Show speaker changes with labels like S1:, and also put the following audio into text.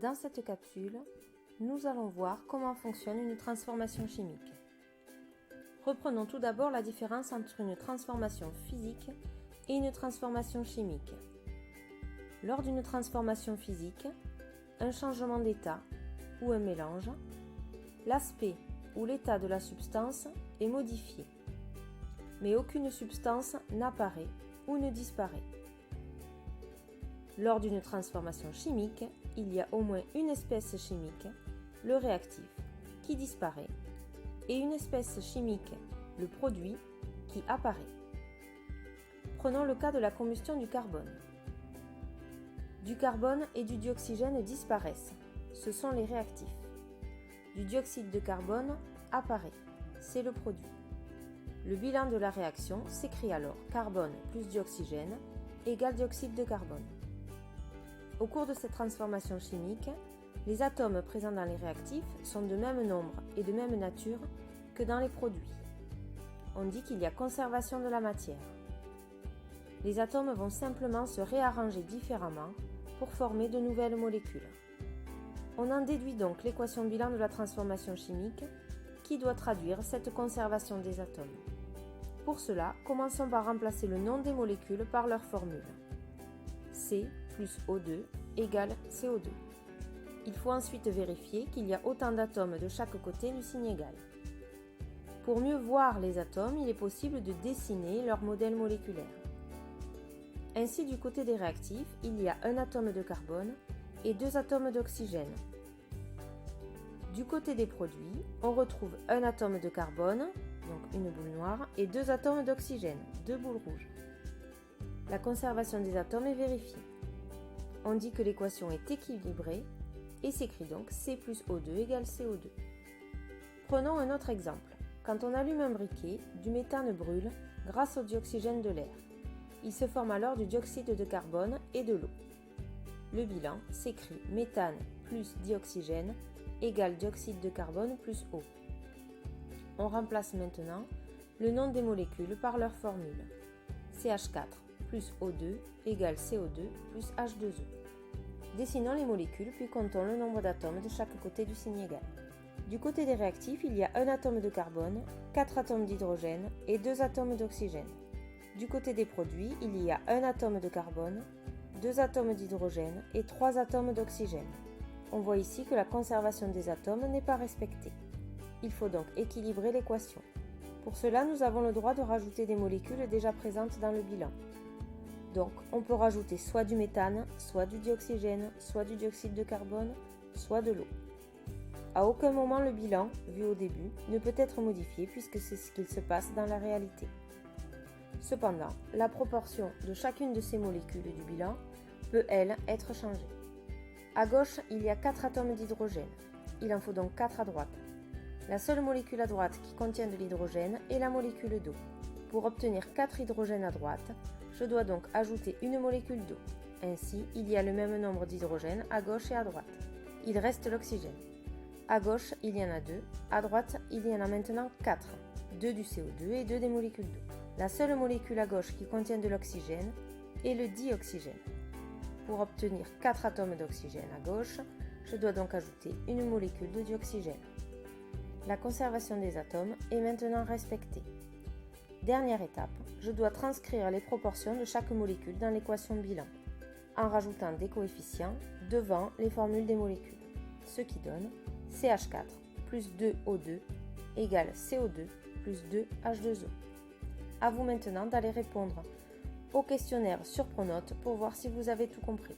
S1: Dans cette capsule, nous allons voir comment fonctionne une transformation chimique. Reprenons tout d'abord la différence entre une transformation physique et une transformation chimique. Lors d'une transformation physique, un changement d'état ou un mélange, l'aspect ou l'état de la substance est modifié, mais aucune substance n'apparaît ou ne disparaît. Lors d'une transformation chimique, il y a au moins une espèce chimique, le réactif, qui disparaît, et une espèce chimique, le produit, qui apparaît. Prenons le cas de la combustion du carbone. Du carbone et du dioxygène disparaissent, ce sont les réactifs. Du dioxyde de carbone apparaît, c'est le produit. Le bilan de la réaction s'écrit alors carbone plus dioxygène égale dioxyde de carbone. Au cours de cette transformation chimique, les atomes présents dans les réactifs sont de même nombre et de même nature que dans les produits. On dit qu'il y a conservation de la matière. Les atomes vont simplement se réarranger différemment pour former de nouvelles molécules. On en déduit donc l'équation bilan de la transformation chimique qui doit traduire cette conservation des atomes. Pour cela, commençons par remplacer le nom des molécules par leur formule. C plus O2 égale CO2. Il faut ensuite vérifier qu'il y a autant d'atomes de chaque côté du signe égal. Pour mieux voir les atomes, il est possible de dessiner leur modèle moléculaire. Ainsi, du côté des réactifs, il y a un atome de carbone et 2 atomes d'oxygène. Du côté des produits, on retrouve un atome de carbone, donc une boule noire, et 2 atomes d'oxygène, 2 boules rouges. La conservation des atomes est vérifiée. On dit que l'équation est équilibrée et s'écrit donc C plus O2 égale CO2. Prenons un autre exemple. Quand on allume un briquet, du méthane brûle grâce au dioxygène de l'air. Il se forme alors du dioxyde de carbone et de l'eau. Le bilan s'écrit méthane plus dioxygène égale dioxyde de carbone plus eau. On remplace maintenant le nom des molécules par leur formule. CH4 plus O2 égale CO2 plus H2O. Dessinons les molécules puis comptons le nombre d'atomes de chaque côté du signe égal. Du côté des réactifs, il y a un atome de carbone, 4 atomes d'hydrogène et 2 atomes d'oxygène. Du côté des produits, il y a un atome de carbone, 2 atomes d'hydrogène et 3 atomes d'oxygène. On voit ici que la conservation des atomes n'est pas respectée. Il faut donc équilibrer l'équation. Pour cela, nous avons le droit de rajouter des molécules déjà présentes dans le bilan. Donc, on peut rajouter soit du méthane, soit du dioxygène, soit du dioxyde de carbone, soit de l'eau. À aucun moment le bilan, vu au début, ne peut être modifié puisque c'est ce qu'il se passe dans la réalité. Cependant, la proportion de chacune de ces molécules du bilan peut, elle, être changée. À gauche, il y a 4 atomes d'hydrogène. Il en faut donc 4 à droite. La seule molécule à droite qui contient de l'hydrogène est la molécule d'eau. Pour obtenir 4 hydrogènes à droite, je dois donc ajouter une molécule d'eau. Ainsi, il y a le même nombre d'hydrogènes à gauche et à droite. Il reste l'oxygène. À gauche, il y en a 2. À droite, il y en a maintenant 4. 2 du CO2 et 2 des molécules d'eau. La seule molécule à gauche qui contient de l'oxygène est le dioxygène. Pour obtenir 4 atomes d'oxygène à gauche, je dois donc ajouter une molécule de dioxygène. La conservation des atomes est maintenant respectée. Dernière étape, je dois transcrire les proportions de chaque molécule dans l'équation bilan, en rajoutant des coefficients devant les formules des molécules, ce qui donne CH4 plus 2O2 égale CO2 plus 2H2O. À vous maintenant d'aller répondre au questionnaire sur Pronote pour voir si vous avez tout compris.